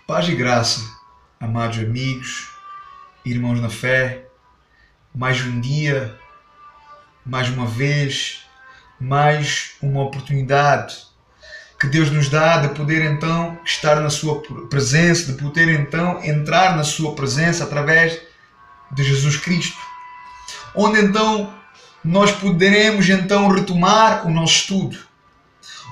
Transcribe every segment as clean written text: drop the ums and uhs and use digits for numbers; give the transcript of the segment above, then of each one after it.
Paz e graça, amados amigos, irmãos na fé, mais um dia, mais uma vez, mais uma oportunidade que Deus nos dá de poder então estar na sua presença, de poder então entrar na sua presença através de Jesus Cristo, onde então nós poderemos então retomar o nosso estudo,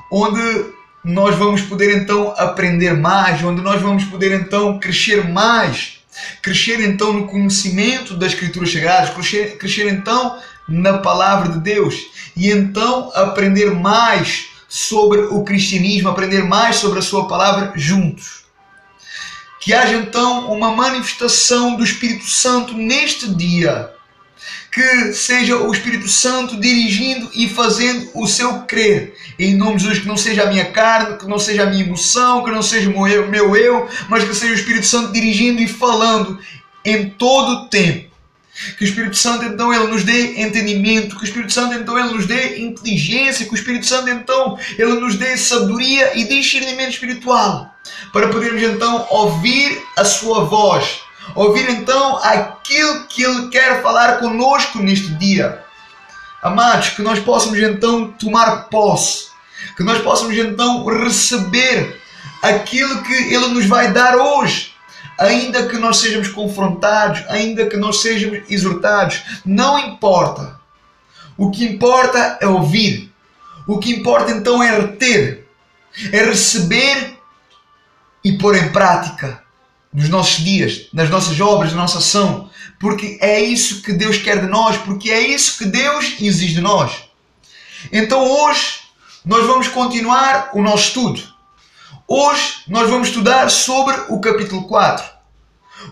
onde nós vamos poder então aprender mais, onde nós vamos poder então crescer mais, crescer então no conhecimento das Escrituras Sagradas, crescer então na Palavra de Deus e então aprender mais sobre o cristianismo, aprender mais sobre a sua Palavra juntos. Que haja então uma manifestação do Espírito Santo neste dia, que seja o Espírito Santo dirigindo e fazendo o seu querer. Em nome de Jesus, que não seja a minha carne, que não seja a minha emoção, que não seja o meu eu, mas que seja o Espírito Santo dirigindo e falando em todo o tempo. Que o Espírito Santo então ele nos dê entendimento, que o Espírito Santo então ele nos dê inteligência, que o Espírito Santo então ele nos dê sabedoria e discernimento espiritual, para podermos então ouvir a sua voz, ouvir então aquilo que Ele quer falar conosco neste dia. Amados, que nós possamos então tomar posse, que nós possamos então receber aquilo que Ele nos vai dar hoje, ainda que nós sejamos confrontados, ainda que nós sejamos exortados, não importa. O que importa é ouvir, o que importa então é reter, é receber e pôr em prática nos nossos dias, nas nossas obras, na nossa ação, porque é isso que Deus quer de nós, porque é isso que Deus exige de nós. Então hoje nós vamos continuar o nosso estudo. Hoje nós vamos estudar sobre o capítulo 4.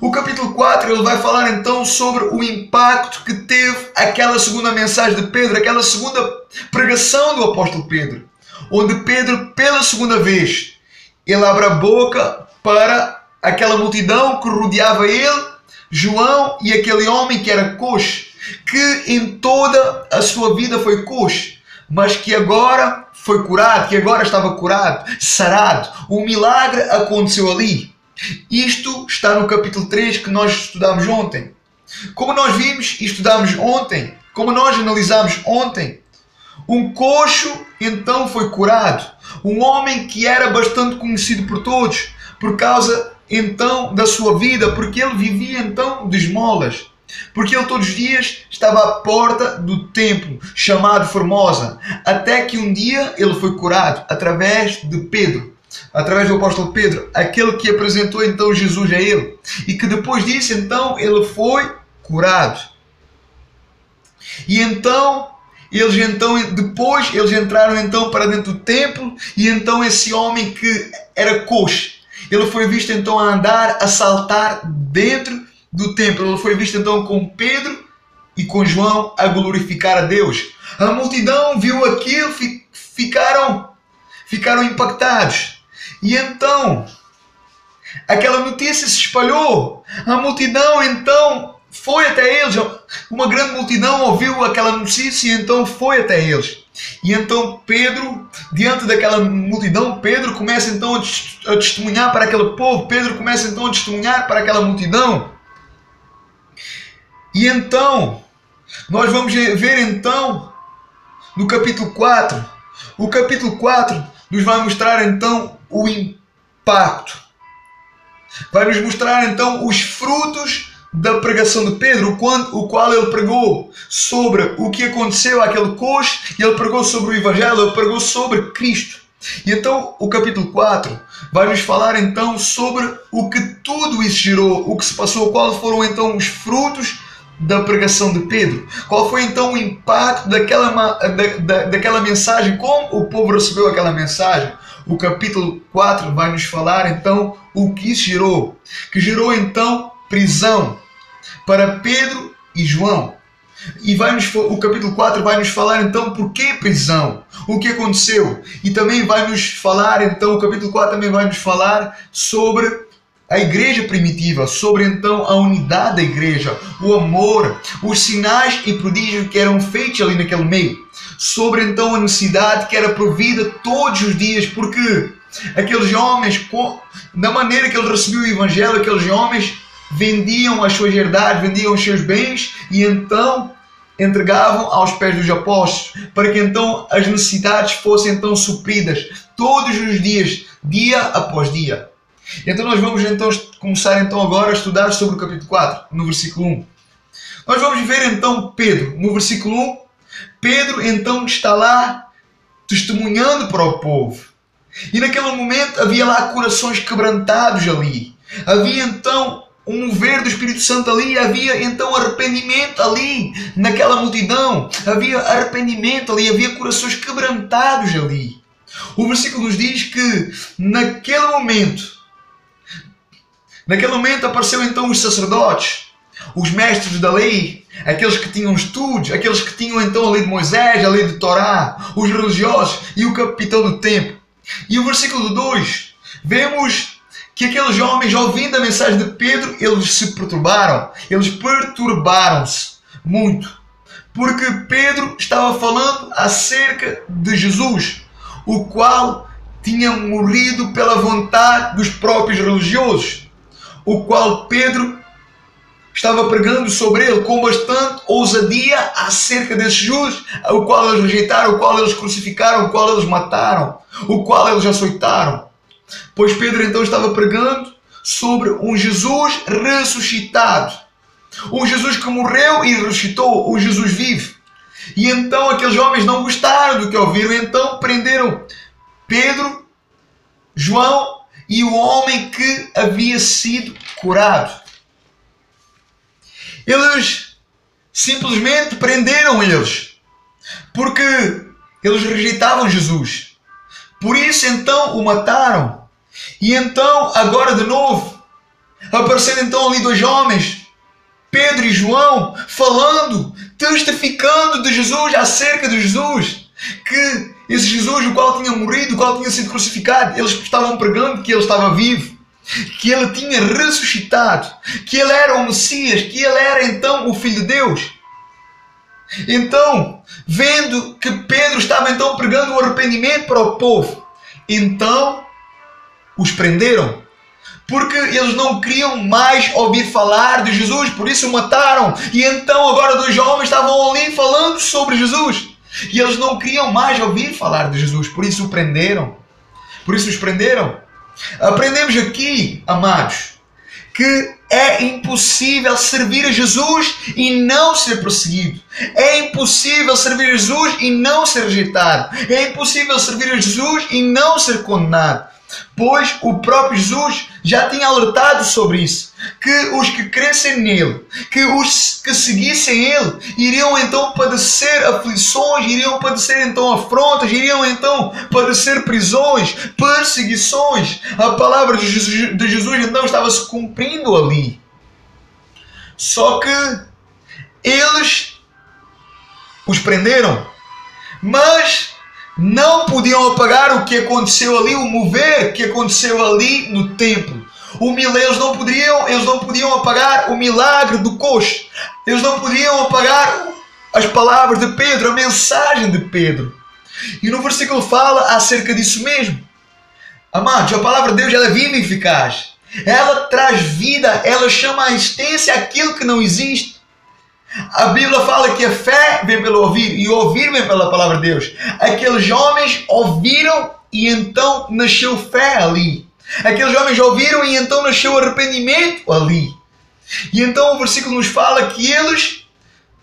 O capítulo 4 ele vai falar então sobre o impacto que teve aquela segunda mensagem de Pedro, aquela segunda pregação do apóstolo Pedro, onde Pedro pela segunda vez ele abre a boca para aquela multidão que rodeava ele, João e aquele homem que era coxo, que em toda a sua vida foi coxo, mas que agora foi curado, que agora estava curado, sarado. Um milagre aconteceu ali. Isto está no capítulo 3 que nós estudamos ontem. Como nós vimos e estudamos ontem, como nós analisamos ontem, um coxo então foi curado. Um homem que era bastante conhecido por todos, por causa então da sua vida, porque ele vivia então de esmolas, porque ele todos os dias estava à porta do templo chamado Formosa, até que um dia ele foi curado através de Pedro, através do apóstolo Pedro, aquele que apresentou então Jesus a ele, e que depois disso então ele foi curado. E então depois eles entraram então para dentro do templo, e então esse homem que era coxo, ele foi visto então a andar, a saltar dentro do templo. Ele foi visto então com Pedro e com João a glorificar a Deus. A multidão viu aquilo, ficaram impactados. E então aquela notícia se espalhou. A multidão então foi até eles. Uma grande multidão ouviu aquela notícia e então foi até eles. E então Pedro, diante daquela multidão, Pedro começa então a testemunhar para aquele povo, Pedro começa então a testemunhar para aquela multidão. E então, nós vamos ver então, no capítulo 4, o capítulo 4 nos vai mostrar então o impacto. Vai nos mostrar então os frutos da pregação de Pedro, o qual ele pregou sobre o que aconteceu àquele coxo, ele pregou sobre o Evangelho, ele pregou sobre Cristo. E então o capítulo 4 vai nos falar então sobre o que tudo isso gerou, o que se passou, quais foram então os frutos da pregação de Pedro, qual foi então o impacto daquela mensagem, como o povo recebeu aquela mensagem. O capítulo 4 vai nos falar então o que isso gerou, que gerou então prisão para Pedro e João. E o capítulo 4 vai nos falar então por que prisão, o que aconteceu. E também vai nos falar então, o capítulo 4 também vai nos falar sobre a igreja primitiva, sobre então a unidade da igreja, o amor, os sinais e prodígios que eram feitos ali naquele meio, sobre então a necessidade que era provida todos os dias, porque aqueles homens, da maneira que eles recebiam o Evangelho, aqueles homens vendiam as suas herdades, vendiam os seus bens e então entregavam aos pés dos apóstolos, para que então as necessidades fossem então supridas todos os dias, dia após dia. Então nós vamos então começar então agora a estudar sobre o capítulo 4, no versículo 1. Nós vamos ver então Pedro, no versículo 1, Pedro então está lá testemunhando para o povo. E naquele momento havia lá corações quebrantados ali. Havia então um mover do Espírito Santo ali, havia então arrependimento ali, naquela multidão. Havia arrependimento ali, havia corações quebrantados ali. O versículo nos diz que naquele momento apareceu então os sacerdotes, os mestres da lei, aqueles que tinham estudos, aqueles que tinham então a lei de Moisés, a lei de Torá, os religiosos e o capitão do templo. E o versículo 2, vemos que aqueles homens, ouvindo a mensagem de Pedro, eles se perturbaram, eles perturbaram-se muito, porque Pedro estava falando acerca de Jesus, o qual tinha morrido pela vontade dos próprios religiosos, o qual Pedro estava pregando sobre ele com bastante ousadia acerca desse Jesus, o qual eles rejeitaram, o qual eles crucificaram, o qual eles mataram, o qual eles açoitaram. Pois Pedro então estava pregando sobre um Jesus ressuscitado, um Jesus que morreu e ressuscitou, um Jesus vivo. E então aqueles homens não gostaram do que ouviram, então prenderam Pedro, João e o homem que havia sido curado. Eles simplesmente prenderam eles, porque eles rejeitavam Jesus. Por isso então o mataram. E então, agora de novo, apareceram então ali dois homens, Pedro e João, falando, testificando de Jesus, acerca de Jesus, que esse Jesus, o qual tinha morrido, o qual tinha sido crucificado, eles estavam pregando que ele estava vivo, que ele tinha ressuscitado, que ele era o Messias, que ele era então o Filho de Deus. Então, vendo que Pedro estava então pregando o arrependimento para o povo, então os prenderam, porque eles não queriam mais ouvir falar de Jesus, por isso o mataram. E então agora dois homens estavam ali falando sobre Jesus, e eles não queriam mais ouvir falar de Jesus, por isso o prenderam. Por isso os prenderam. Aprendemos aqui, amados, que é impossível servir a Jesus e não ser perseguido. É impossível servir a Jesus e não ser rejeitado. É impossível servir a Jesus e não ser condenado. Pois o próprio Jesus já tinha alertado sobre isso, que os que crescem nele, que os que seguissem ele, iriam então padecer aflições, iriam padecer então afrontas, iriam então padecer prisões, perseguições. A palavra de Jesus então estava se cumprindo ali. Só que eles os prenderam, mas não podiam apagar o que aconteceu ali, o mover que aconteceu ali no templo. Eles não podiam apagar o milagre do coxo. Eles não podiam apagar as palavras de Pedro, a mensagem de Pedro. E no versículo fala acerca disso mesmo. Amados, a palavra de Deus ela é viva e eficaz. Ela traz vida, ela chama à existência aquilo que não existe. A Bíblia fala que a fé vem pelo ouvir e o ouvir vem pela palavra de Deus. Aqueles homens ouviram e então nasceu fé ali. Aqueles homens ouviram e então nasceu arrependimento ali. E então o versículo nos fala que eles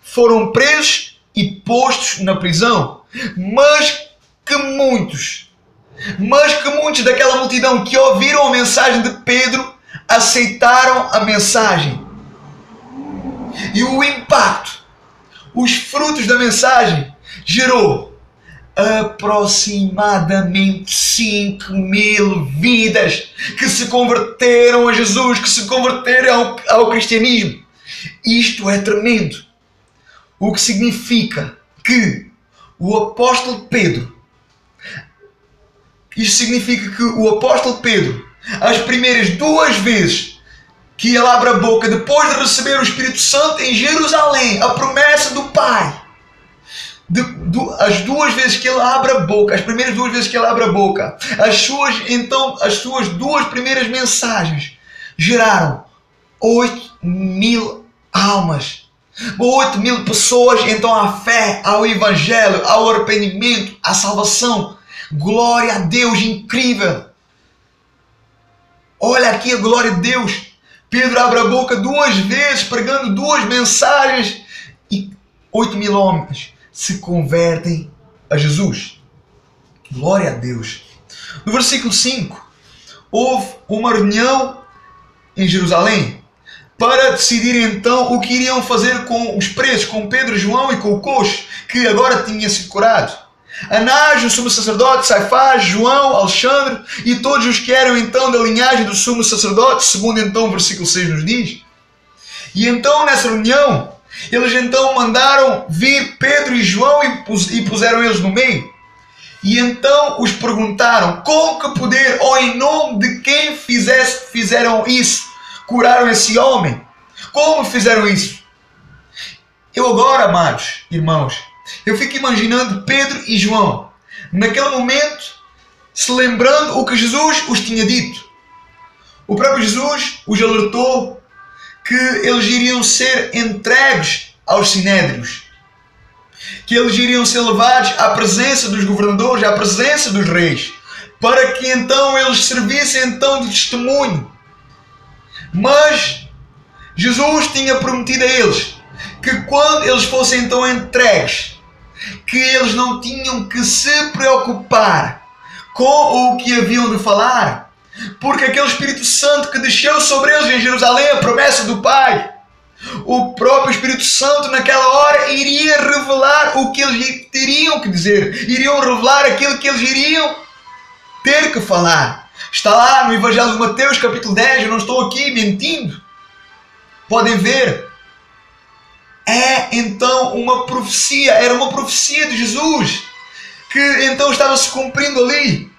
foram presos e postos na prisão. Mas que muitos daquela multidão que ouviram a mensagem de Pedro aceitaram a mensagem. E o impacto, os frutos da mensagem, gerou aproximadamente 5.000 vidas que se converteram a Jesus, que se converteram ao cristianismo. Isto é tremendo. O que significa que o apóstolo Pedro, as primeiras 2 vezes que ele abre a boca, depois de receber o Espírito Santo em Jerusalém, a promessa do Pai, as duas vezes que ele abre a boca, as primeiras duas vezes que ele abre a boca, as suas duas primeiras mensagens geraram 8.000 almas. 8.000 pessoas então à fé, ao Evangelho, ao arrependimento, à salvação. Glória a Deus, incrível! Olha aqui a glória de Deus. Pedro abre a boca duas vezes, pregando duas mensagens, e 8.000 homens se convertem a Jesus. Glória a Deus. No versículo 5, houve uma reunião em Jerusalém para decidir então o que iriam fazer com os presos, com Pedro, João e com o coxo, que agora tinha sido curado. Anás, o sumo sacerdote, Caifás, João, Alexandre e todos os que eram então da linhagem do sumo sacerdote, segundo então o versículo 6 nos diz. E então nessa reunião, eles então mandaram vir Pedro e João e puseram eles no meio. E então os perguntaram: com que poder ou em nome de quem fizeram isso? Curaram esse homem? Como fizeram isso? Eu agora, amados irmãos, eu fico imaginando Pedro e João, naquele momento, se lembrando o que Jesus os tinha dito. O próprio Jesus os alertou que eles iriam ser entregues aos sinédrios, que eles iriam ser levados à presença dos governadores, à presença dos reis, para que então eles servissem então de testemunho. Mas Jesus tinha prometido a eles que quando eles fossem então entregues, que eles não tinham que se preocupar com o que haviam de falar, porque aquele Espírito Santo que desceu sobre eles em Jerusalém, a promessa do Pai, o próprio Espírito Santo naquela hora iria revelar o que eles teriam que dizer, iriam revelar aquilo que eles iriam ter que falar. Está lá no Evangelho de Mateus capítulo 10, eu não estou aqui mentindo, podem ver. É então uma profecia, era uma profecia de Jesus, que então estava se cumprindo ali.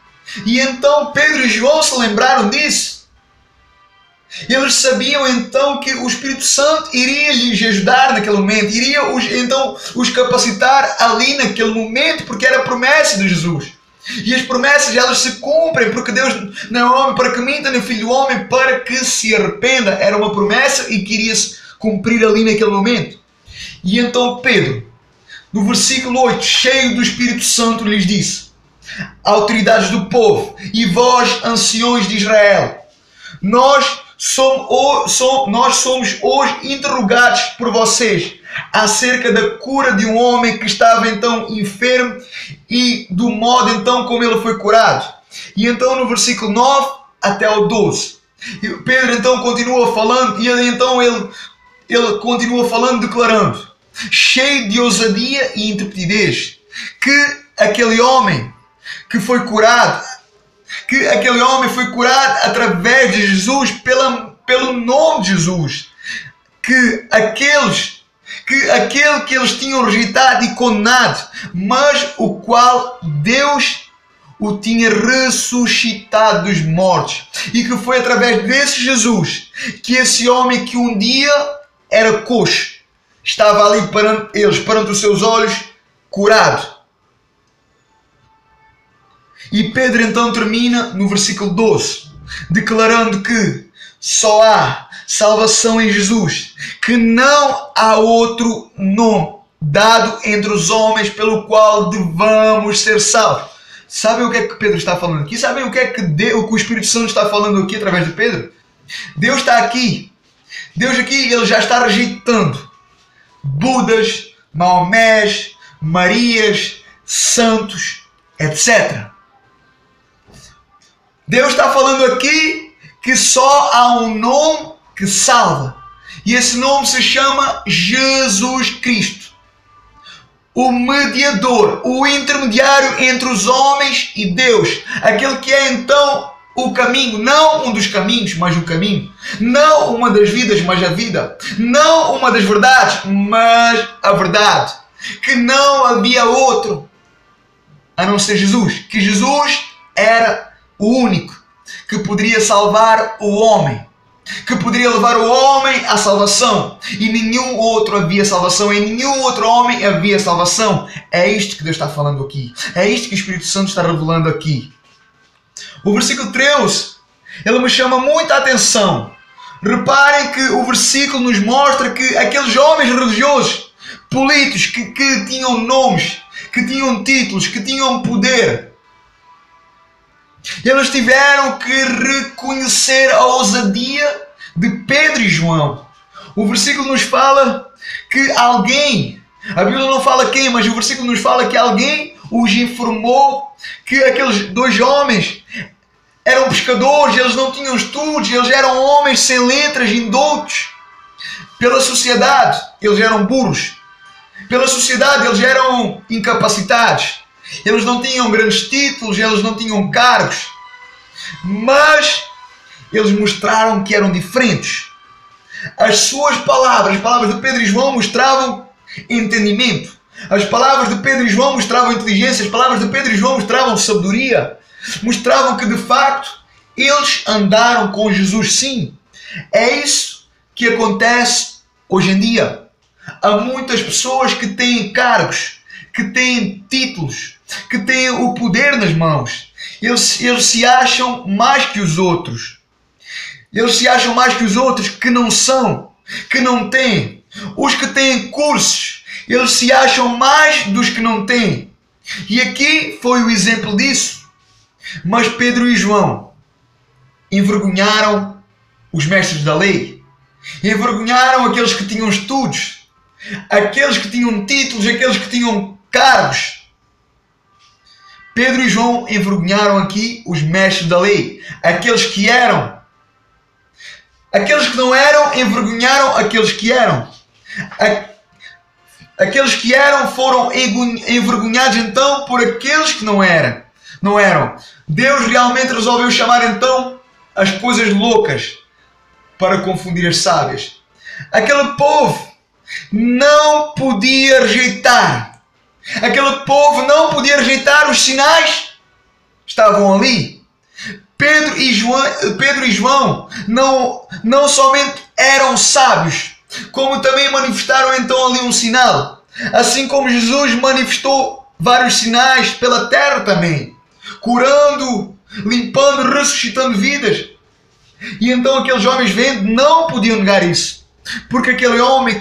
E então Pedro e João se lembraram disso. Eles sabiam então que o Espírito Santo iria lhes ajudar naquele momento, iria os capacitar ali naquele momento, porque era a promessa de Jesus. E as promessas elas se cumprem, porque Deus não é homem para que minta, nem filho do homem para que se arrependa. Era uma promessa e queria se cumprir ali naquele momento. E então Pedro, no versículo 8, cheio do Espírito Santo, lhes disse: autoridades do povo e vós, anciões de Israel, nós somos hoje interrogados por vocês acerca da cura de um homem que estava então enfermo e do modo então como ele foi curado. E então no versículo 9 até o 12, Pedro então continua falando, e ele continua falando, declarando, cheio de ousadia e intrepidez, que aquele homem foi curado através de Jesus, pelo nome de Jesus, que aquele que eles tinham rejeitado e condenado, mas o qual Deus o tinha ressuscitado dos mortos, e que foi através desse Jesus que esse homem que um dia era coxo, estava ali perante os seus olhos, curado. E Pedro então termina no versículo 12, declarando que só há salvação em Jesus, que não há outro nome dado entre os homens pelo qual devamos ser salvos. Sabem o que é que Pedro está falando aqui? Sabem o que é que o Espírito Santo está falando aqui através de Pedro? Deus está aqui. Deus aqui, ele já está rejeitando Budas, Maomés, Marias, santos, etc. Deus está falando aqui que só há um nome que salva. E esse nome se chama Jesus Cristo. O mediador, o intermediário entre os homens e Deus. Aquele que é então o caminho, não um dos caminhos, mas o caminho. Não uma das vidas, mas a vida. Não uma das verdades, mas a verdade. Que não havia outro a não ser Jesus. Que Jesus era o único que poderia salvar o homem. que poderia levar o homem à salvação. E nenhum outro havia salvação, em nenhum outro homem havia salvação. É isto que Deus está falando aqui. É isto que o Espírito Santo está revelando aqui. O versículo 13, ele me chama muita atenção. Reparem que o versículo nos mostra que aqueles homens religiosos, políticos, que tinham nomes, que tinham títulos, que tinham poder, eles tiveram que reconhecer a ousadia de Pedro e João. O versículo nos fala que alguém, a Bíblia não fala quem, mas o versículo nos fala que alguém os informou que aqueles dois homens eram pescadores, eles não tinham estudos, eles eram homens sem letras, indoutos. Pela sociedade, eles eram burros. Pela sociedade, eles eram incapacitados. Eles não tinham grandes títulos, eles não tinham cargos. Mas eles mostraram que eram diferentes. As suas palavras, as palavras de Pedro e João, mostravam entendimento. As palavras de Pedro e João mostravam inteligência. As palavras de Pedro e João mostravam sabedoria. Mostravam que de facto eles andaram com Jesus. Sim, é isso que acontece hoje em dia. Há muitas pessoas que têm cargos, que têm títulos, que têm o poder nas mãos. Eles se acham mais que os outros. Eles se acham mais que os outros que não são, que não têm. Os que têm cursos, eles se acham mais dos que não têm. E aqui foi o exemplo disso. Mas Pedro e João envergonharam os mestres da lei. Envergonharam aqueles que tinham estudos, aqueles que tinham títulos, aqueles que tinham cargos. Pedro e João envergonharam aqui os mestres da lei. Aqueles que eram. Aqueles que não eram envergonharam aqueles que eram. Aqueles que eram foram envergonhados então por aqueles que não eram. Deus realmente resolveu chamar então as coisas loucas para confundir as sábias. Aquele povo não podia rejeitar. Aquele povo não podia rejeitar os sinais. Estavam ali. Pedro e João não somente eram sábios, como também manifestaram então ali um sinal. Assim como Jesus manifestou vários sinais pela terra também, curando, limpando, ressuscitando vidas. E então aqueles homens vendo não podiam negar isso, porque aquele homem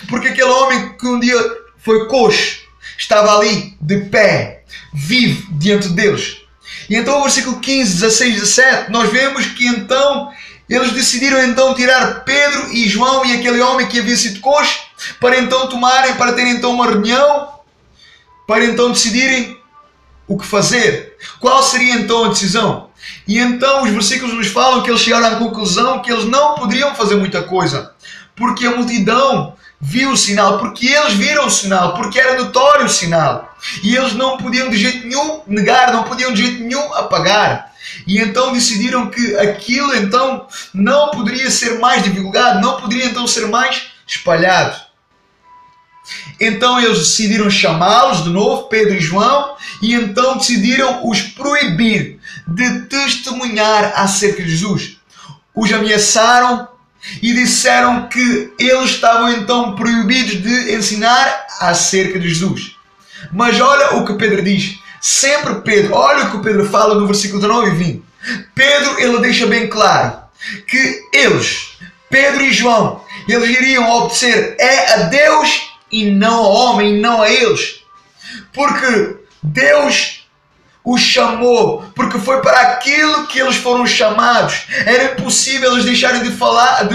porque aquele homem que um dia foi coxo estava ali de pé, vivo diante de Deus. E então o versículo 15, 16, 17, nós vemos que então eles decidiram então tirar Pedro e João e aquele homem que havia sido coxo para terem então uma reunião, para então decidirem o que fazer. Qual seria então a decisão? E então os versículos nos falam que eles chegaram à conclusão que eles não poderiam fazer muita coisa, porque a multidão viu o sinal, porque eles viram o sinal, porque era notório o sinal. E eles não podiam de jeito nenhum negar, não podiam de jeito nenhum apagar. E então decidiram que aquilo então não poderia ser mais divulgado, não poderia então ser mais espalhado. Então eles decidiram chamá-los de novo, Pedro e João, e então decidiram os proibir de testemunhar acerca de Jesus. Os ameaçaram e disseram que eles estavam então proibidos de ensinar acerca de Jesus. Mas olha o que Pedro diz. Sempre Pedro, olha o que Pedro fala no versículo 19 e 20. Pedro, ele deixa bem claro que eles, Pedro e João, eles iriam obedecer a Deus e não ao homem, e não a eles. Porque Deus os chamou, porque foi para aquilo que eles foram chamados. Era impossível eles deixarem de falar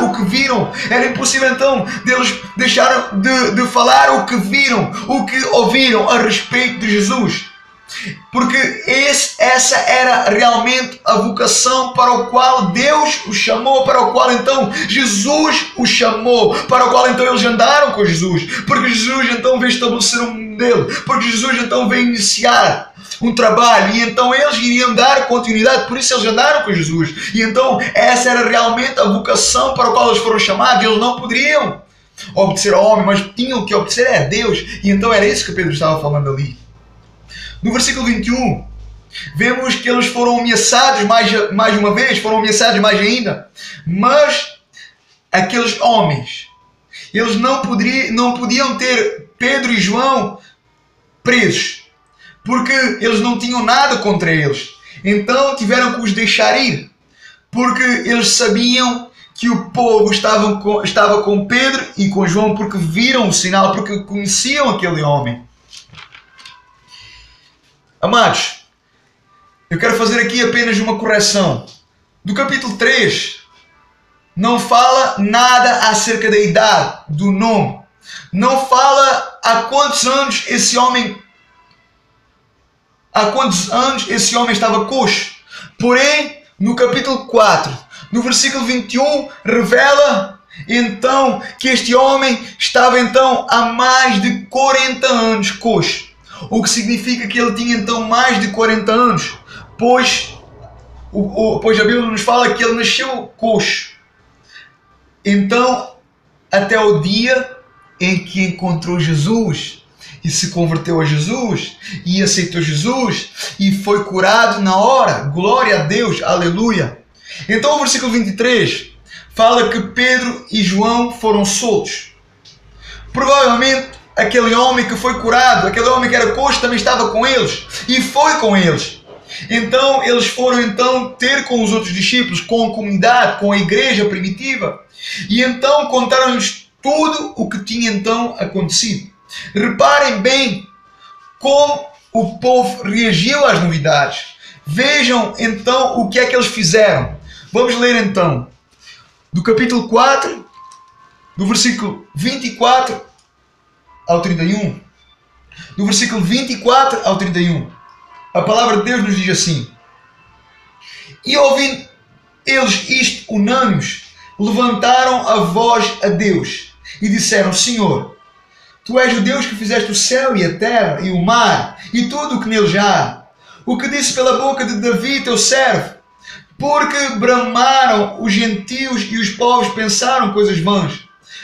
o que viram. Era impossível então deles deixarem de falar o que viram, o que ouviram a respeito de Jesus. Porque essa era realmente a vocação para o qual Deus os chamou, para o qual então Jesus os chamou, para o qual então eles andaram com Jesus, porque Jesus então veio estabelecer um modelo, porque Jesus então veio iniciar um trabalho, e então eles iriam dar continuidade, por isso eles andaram com Jesus. E então essa era realmente a vocação para a qual eles foram chamados. Eles não poderiam obedecer ao homem, mas tinham que obedecer a Deus. E então era isso que Pedro estava falando ali. No versículo 21, Vemos que eles foram ameaçados mais uma vez, foram ameaçados mais ainda. Mas aqueles homens, eles não podiam ter Pedro e João presos, porque eles não tinham nada contra eles. Então tiveram que os deixar ir, porque eles sabiam que o povo estava com Pedro e com João, porque viram o sinal, porque conheciam aquele homem. Amados, eu quero fazer aqui apenas uma correção. Do capítulo 3, não fala nada acerca da idade, do nome. Não fala há quantos anos esse homem estava coxo. Porém, no capítulo 4, no versículo 21, revela então que este homem estava então há mais de 40 anos coxo. O que significa que ele tinha então mais de 40 anos, pois a Bíblia nos fala que ele nasceu coxo. Então, até o dia em que encontrou Jesus e se converteu a Jesus e aceitou Jesus e foi curado na hora. Glória a Deus, aleluia. Então o versículo 23 fala que Pedro e João foram soltos. Provavelmente aquele homem que foi curado, aquele homem que era coxo, também estava com eles e foi com eles. Então eles foram então ter com os outros discípulos, com a comunidade, com a igreja primitiva, e então contaram-lhes tudo o que tinha então acontecido. Reparem bem como o povo reagiu às novidades. Vejam então o que é que eles fizeram. Vamos ler então do capítulo 4, do versículo 24 ao 31. Do versículo 24 ao 31. A palavra de Deus nos diz assim: E ouvindo eles isto unânimes, levantaram a voz a Deus e disseram: Senhor, Tu és o Deus que fizeste o céu e a terra e o mar e tudo o que neles há. O que disse pela boca de Davi, teu servo, porque bramaram os gentios e os povos pensaram coisas vãs.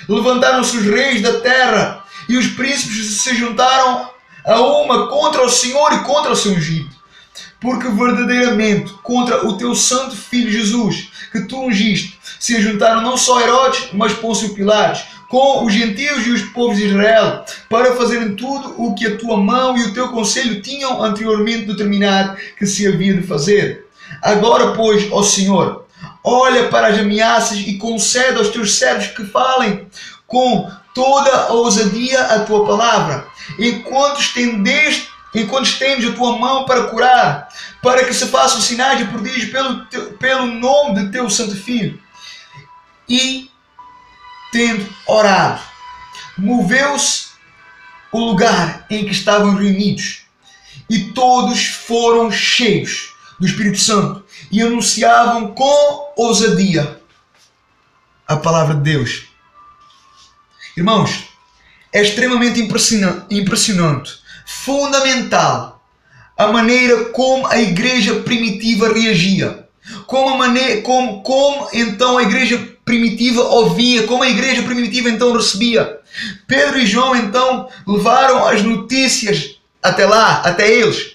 Levantaram-se os reis da terra e os príncipes se juntaram a uma contra o Senhor e contra o seu ungido. Porque verdadeiramente contra o teu santo filho Jesus, que tu ungiste, se juntaram não só Herodes, mas Pôncio Pilatos, com os gentios e os povos de Israel, para fazerem tudo o que a tua mão e o teu conselho tinham anteriormente determinado que se havia de fazer. Agora, pois, ó Senhor, olha para as ameaças e concede aos teus servos que falem com toda a ousadia a tua palavra, enquanto estendes a tua mão para curar, para que se façam sinais e prodígios pelo nome de teu santo filho. E, tendo orado, moveu-se o lugar em que estavam reunidos, e todos foram cheios do Espírito Santo e anunciavam com ousadia a palavra de Deus. Irmãos, é extremamente impressionante, fundamental, a maneira como a igreja primitiva reagia, como então a igreja primitiva ouvia, como a igreja primitiva então recebia. Pedro e João então levaram as notícias até lá, até eles.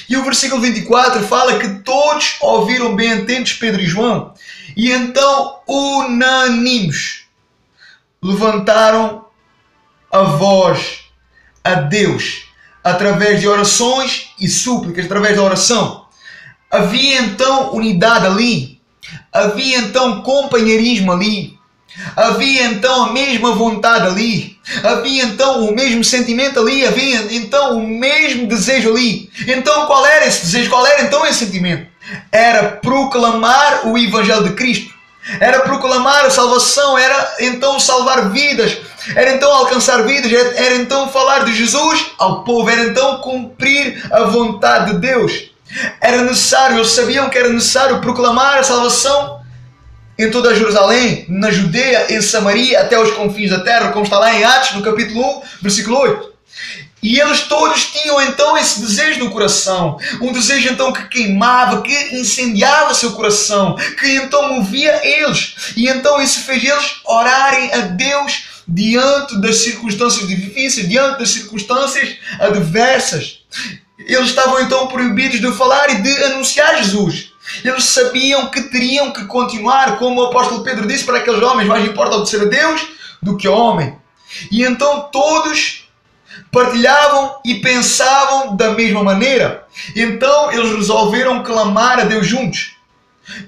E o versículo 24 fala que todos ouviram bem atentos Pedro e João, e então unânimes levantaram a voz a Deus através de orações e súplicas, através da oração. Havia então unidade ali, havia então companheirismo ali, havia então a mesma vontade ali, havia então o mesmo sentimento ali, havia então o mesmo desejo ali. Então qual era esse desejo? Qual era então esse sentimento? Era proclamar o Evangelho de Cristo, era proclamar a salvação, era então salvar vidas, era então alcançar vidas, era então falar de Jesus ao povo, era então cumprir a vontade de Deus. Era necessário, eles sabiam que era necessário proclamar a salvação em toda a Jerusalém, na Judeia, em Samaria, até os confins da terra, como está lá em Atos, no capítulo 1, versículo 8. E eles todos tinham então esse desejo no coração, um desejo então que queimava, que incendiava seu coração, que então movia eles, e então isso fez eles orarem a Deus diante das circunstâncias difíceis, diante das circunstâncias adversas. eles estavam então proibidos de falar e de anunciar Jesus. Eles sabiam que teriam que continuar, como o apóstolo Pedro disse para aqueles homens: mais importa obedecer a Deus do que ao homem. E então todos partilhavam e pensavam da mesma maneira. Então eles resolveram clamar a Deus juntos,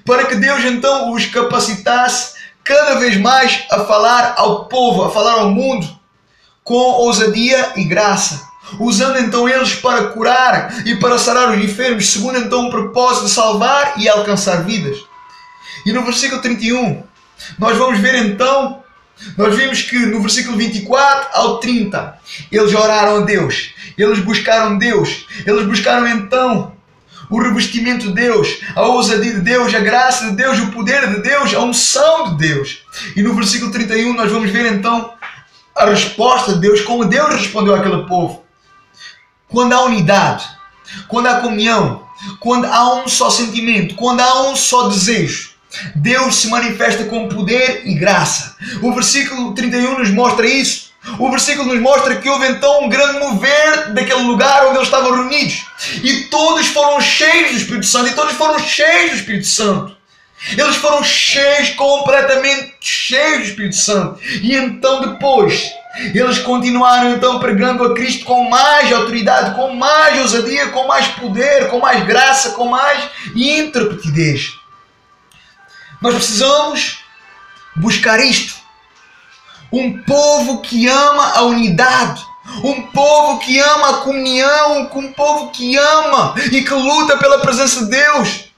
para que Deus então os capacitasse cada vez mais a falar ao povo, a falar ao mundo, com ousadia e graça, usando então eles para curar e para sarar os enfermos, segundo então o propósito de salvar e alcançar vidas. E no versículo 31, nós vamos ver então, nós vimos que no versículo 24 ao 30, eles oraram a Deus, eles buscaram Deus, eles buscaram então o revestimento de Deus, a ousadia de Deus, a graça de Deus, o poder de Deus, a unção de Deus. E no versículo 31 nós vamos ver então a resposta de Deus, como Deus respondeu àquele povo. Quando há unidade, quando há comunhão, quando há um só sentimento, quando há um só desejo, Deus se manifesta com poder e graça. O versículo 31 nos mostra isso. O versículo nos mostra que houve então um grande mover daquele lugar onde eles estavam reunidos. E todos foram cheios do Espírito Santo. E todos foram cheios do Espírito Santo. Eles foram cheios, completamente cheios do Espírito Santo. E então depois, eles continuaram então pregando a Cristo com mais autoridade, com mais ousadia, com mais poder, com mais graça, com mais intrepidez. Nós precisamos buscar isto. Um povo que ama a unidade, um povo que ama a comunhão, um povo que ama e que luta pela presença de Deus.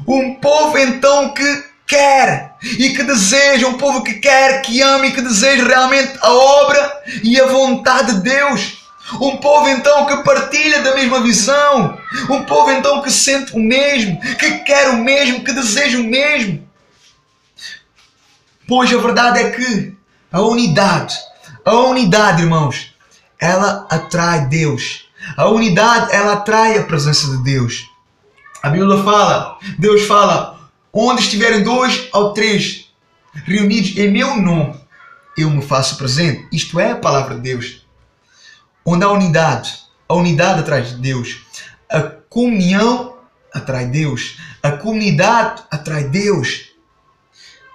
Um povo então que quer e que deseja, um povo que quer, que ama e que deseja realmente a obra e a vontade de Deus. Um povo então que partilha da mesma visão, um povo então que sente o mesmo, que quer o mesmo, que deseja o mesmo. Pois a verdade é que a unidade, irmãos, ela atrai Deus. A unidade, ela atrai a presença de Deus. A Bíblia fala, Deus fala: onde estiverem 2 ou 3 reunidos em meu nome, eu me faço presente. Isto é a palavra de Deus. Onde há unidade, a unidade atrai Deus. A comunhão atrai Deus. A comunidade atrai Deus.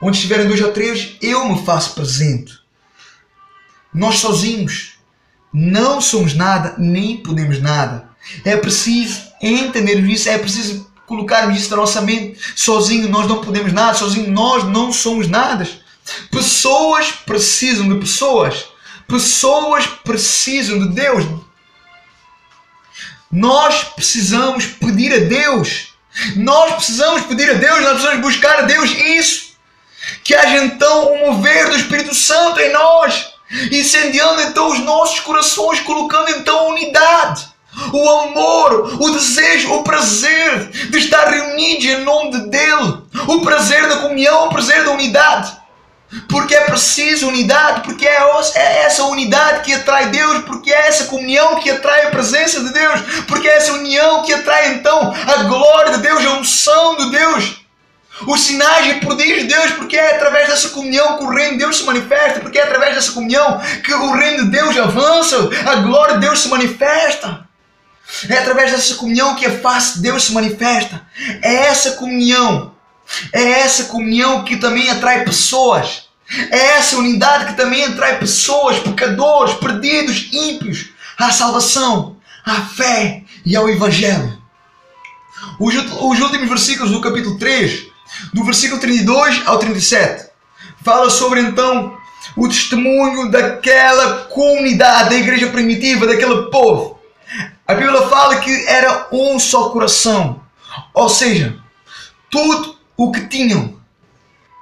Onde estiverem 2 ou 3, eu me faço presente. Nós sozinhos não somos nada, nem podemos nada. É preciso entendermos isso, é preciso colocarmos isso na nossa mente. Sozinho nós não podemos nada, sozinho nós não somos nada. Pessoas precisam de pessoas. Pessoas precisam de Deus. Nós precisamos pedir a Deus. Nós precisamos pedir a Deus, nós precisamos buscar a Deus isso. Que haja então um mover do Espírito Santo em nós, incendiando então os nossos corações, colocando então a unidade, o amor, o desejo, o prazer de estar reunidos em nome dele, o prazer da comunhão, o prazer da unidade. Porque é preciso unidade, porque é essa unidade que atrai Deus, porque é essa comunhão que atrai a presença de Deus, porque é essa união que atrai então a glória de Deus, a unção de Deus. Os sinais e prodígios de Deus, porque é através dessa comunhão que o reino de Deus se manifesta, porque é através dessa comunhão que o reino de Deus avança, a glória de Deus se manifesta. É através dessa comunhão que a face de Deus se manifesta. É essa comunhão que também atrai pessoas. É essa unidade que também atrai pessoas, pecadores, perdidos, ímpios, à salvação, à fé e ao Evangelho. Os últimos versículos do capítulo 3, do versículo 32 ao 37, fala sobre então o testemunho daquela comunidade, da igreja primitiva, daquele povo. A Bíblia fala que era um só coração, ou seja, tudo o que tinham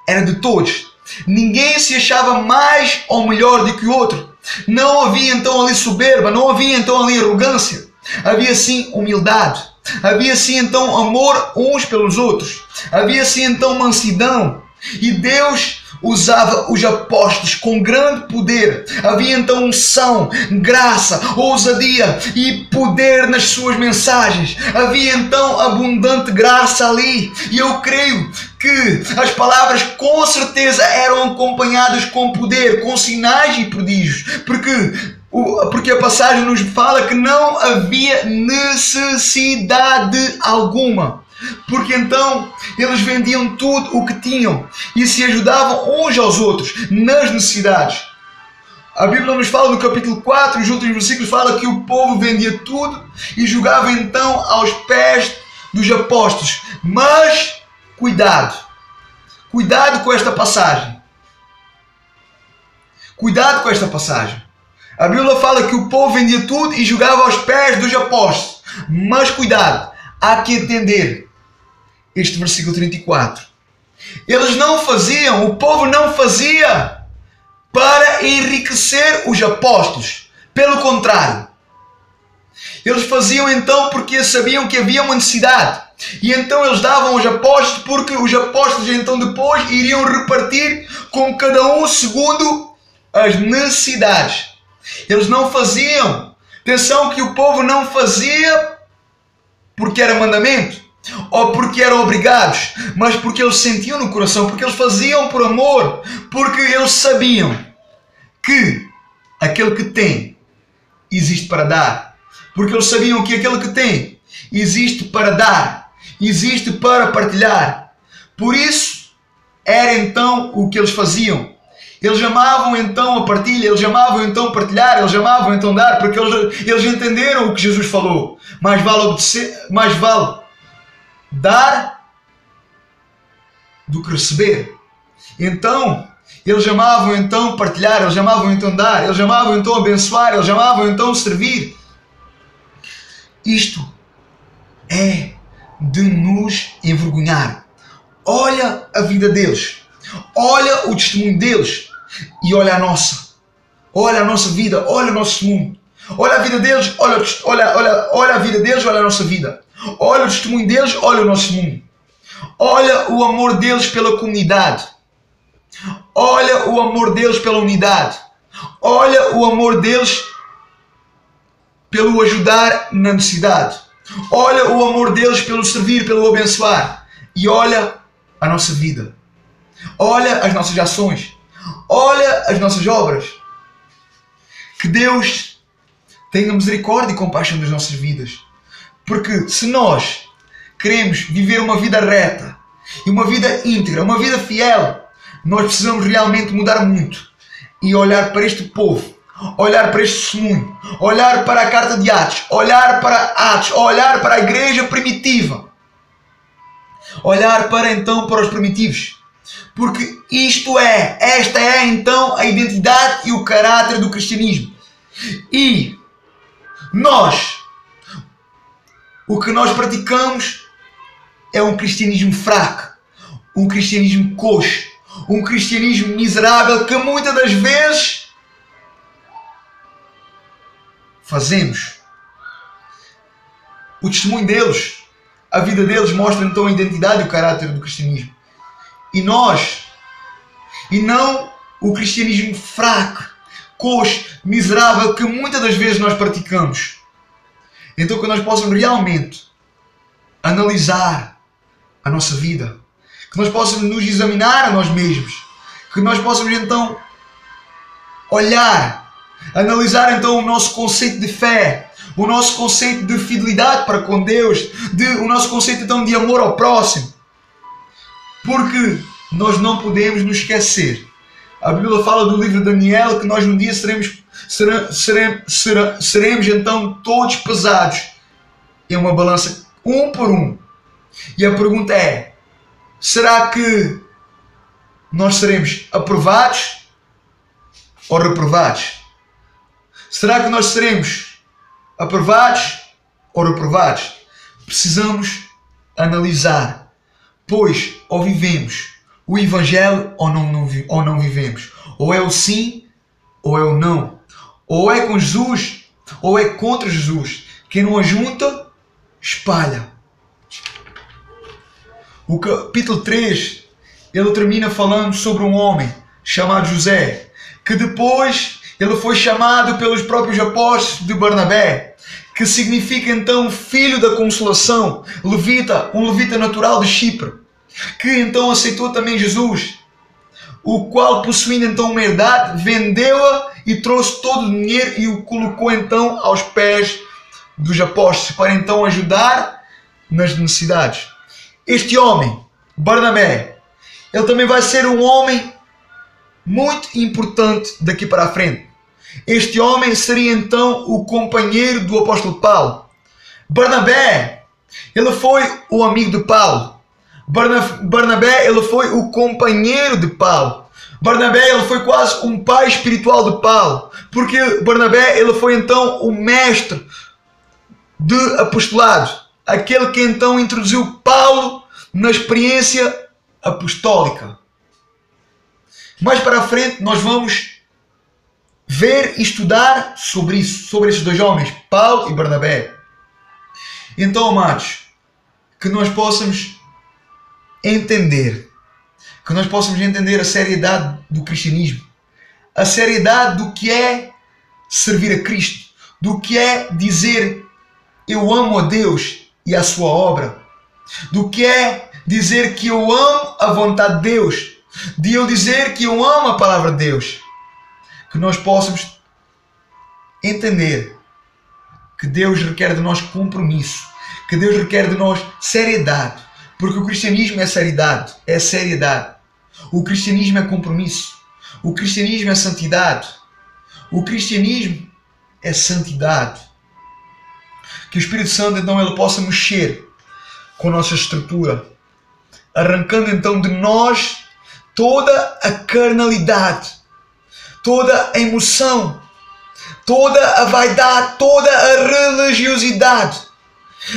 era de todos. Ninguém se achava mais ou melhor do que o outro. Não havia então ali soberba, não havia então ali arrogância. Havia sim humildade. Havia sim então amor uns pelos outros. Havia sim então mansidão. E Deus usava os apóstolos com grande poder. Havia então unção, graça, ousadia e poder nas suas mensagens. Havia então abundante graça ali. E eu creio que as palavras com certeza eram acompanhadas com poder, com sinais e prodígios. Porque Porque a passagem nos fala que não havia necessidade alguma. Porque então eles vendiam tudo o que tinham e se ajudavam uns aos outros nas necessidades. A Bíblia nos fala no capítulo 4, os últimos versículos, fala que o povo vendia tudo e jogava então aos pés dos apóstolos. Mas cuidado com esta passagem. Cuidado com esta passagem. A Bíblia fala que o povo vendia tudo e jogava aos pés dos apóstolos. Mas cuidado, há que entender este versículo 34. Eles não faziam, o povo não fazia para enriquecer os apóstolos. Pelo contrário. Eles faziam então porque sabiam que havia uma necessidade. E então eles davam aos apóstolos, porque os apóstolos então depois iriam repartir com cada um segundo as necessidades. Eles não faziam. Atenção que o povo não fazia porque era mandamento ou porque eram obrigados, mas porque eles sentiam no coração, porque eles faziam por amor, porque eles sabiam que aquele que tem existe para dar, porque eles sabiam que aquele que tem existe para dar, existe para partilhar. Por isso era então o que eles faziam. Eles amavam então a partilha, eles amavam então partilhar, eles amavam então dar, porque eles entenderam o que Jesus falou. Mais vale obedecer, mais vale dar do que receber. Então, eles amavam então partilhar, eles amavam então dar, eles amavam então abençoar, eles amavam então servir. Isto é de nos envergonhar. Olha a vida deles, olha o testemunho deles e olha a nossa. Olha a nossa vida, olha o nosso testemunho. Olha a vida deles, olha a vida deles, olha a nossa vida. Olha o testemunho deles, olha o nosso testemunho. Olha o amor deles pela comunidade. Olha o amor deles pela unidade. Olha o amor deles pelo ajudar na necessidade. Olha o amor deles pelo servir, pelo abençoar. E olha a nossa vida. Olha as nossas ações. Olha as nossas obras. Que Deus tenha misericórdia e compaixão das nossas vidas. Porque se nós queremos viver uma vida reta e uma vida íntegra, uma vida fiel, nós precisamos realmente mudar muito e olhar para este povo, olhar para este testemunho, olhar para a carta de Atos, olhar para Atos, olhar para a igreja primitiva, olhar para os primitivos. Porque esta é então a identidade e o caráter do cristianismo. E o que nós praticamos é um cristianismo fraco, um cristianismo coxo, um cristianismo miserável que muitas das vezes fazemos. O testemunho deles, a vida deles mostra então a identidade e o caráter do cristianismo. E não o cristianismo fraco, coxo, miserável que muitas das vezes nós praticamos. Então que nós possamos realmente analisar a nossa vida, que nós possamos nos examinar a nós mesmos, que nós possamos então olhar, analisar então o nosso conceito de fé, o nosso conceito de fidelidade para com Deus, o nosso conceito então de amor ao próximo. Porque nós não podemos nos esquecer. A Bíblia fala do livro de Daniel que nós um dia seremos então todos pesados em uma balança um por um. E a pergunta é: será que nós seremos aprovados ou reprovados? Será que nós seremos aprovados ou reprovados? Precisamos analisar, pois ou vivemos o Evangelho ou não vivemos. Ou é o sim ou é o não. Ou é com Jesus ou é contra Jesus. Quem não ajunta, espalha. O capítulo 3, ele termina falando sobre um homem chamado José, que depois ele foi chamado pelos próprios apóstolos de Barnabé, que significa então filho da consolação, levita, um levita natural de Chipre, que então aceitou também Jesus. o qual, possuindo então uma herdade, vendeu-a e trouxe todo o dinheiro e o colocou então aos pés dos apóstolos, para então ajudar nas necessidades. Este homem, Barnabé, ele também vai ser um homem muito importante daqui para a frente. Este homem seria então o companheiro do apóstolo Paulo. Barnabé, ele foi o amigo de Paulo. Barnabé, ele foi o companheiro de Paulo. Barnabé, ele foi quase um pai espiritual de Paulo, porque Barnabé, ele foi então o mestre de apostolado, aquele que então introduziu Paulo na experiência apostólica. Mais para a frente nós vamos ver e estudar sobre isso, sobre esses dois homens, Paulo e Barnabé. Então, amados, que nós possamos entender a seriedade do cristianismo, a seriedade do que é servir a Cristo, do que é dizer eu amo a Deus e a sua obra, do que é dizer que eu amo a vontade de Deus, de eu dizer que eu amo a palavra de Deus. Que nós possamos entender que Deus requer de nós compromisso, que Deus requer de nós seriedade, porque o cristianismo é seriedade, o cristianismo é compromisso, o cristianismo é santidade, o cristianismo é santidade. Que o Espírito Santo então ele possa mexer com a nossa estrutura, arrancando então de nós toda a carnalidade, toda a emoção, toda a vaidade, toda a religiosidade,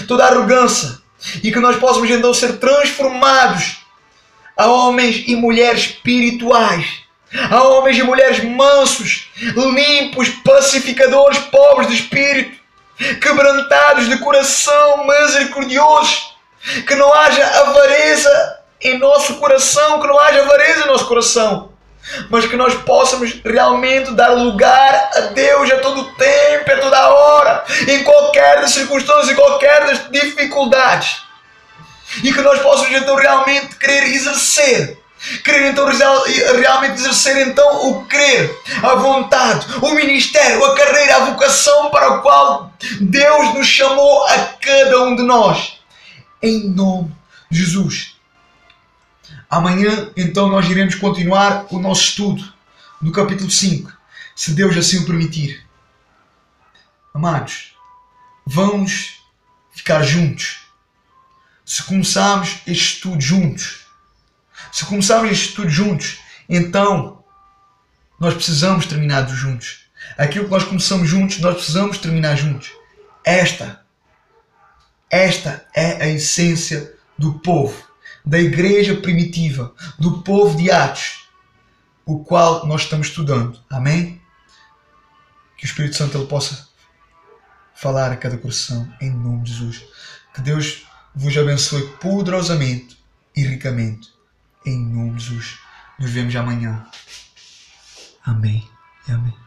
toda a arrogância, e que nós possamos então ser transformados a homens e mulheres espirituais, a homens e mulheres mansos, limpos, pacificadores, pobres de espírito, quebrantados de coração, misericordiosos, que não haja avareza em nosso coração, mas que nós possamos realmente dar lugar a Deus a todo tempo, a toda hora, em qualquer das circunstâncias, em qualquer das dificuldades, e que nós possamos então realmente querer realmente exercer então o querer, a vontade, o ministério, a carreira, a vocação para o qual Deus nos chamou a cada um de nós, em nome de Jesus. Amanhã então nós iremos continuar o nosso estudo no capítulo 5, se Deus assim o permitir. Amados, vamos ficar juntos. Se começarmos este estudo juntos, então nós precisamos terminar juntos. Aquilo que nós começamos juntos, nós precisamos terminar juntos. Esta é a essência do povo, da igreja primitiva, do povo de Atos, o qual nós estamos estudando. Amém? Que o Espírito Santo ele possa falar a cada coração, em nome de Jesus. Que Deus vos abençoe poderosamente e ricamente, em nome de Jesus. Nos vemos amanhã. Amém e amém.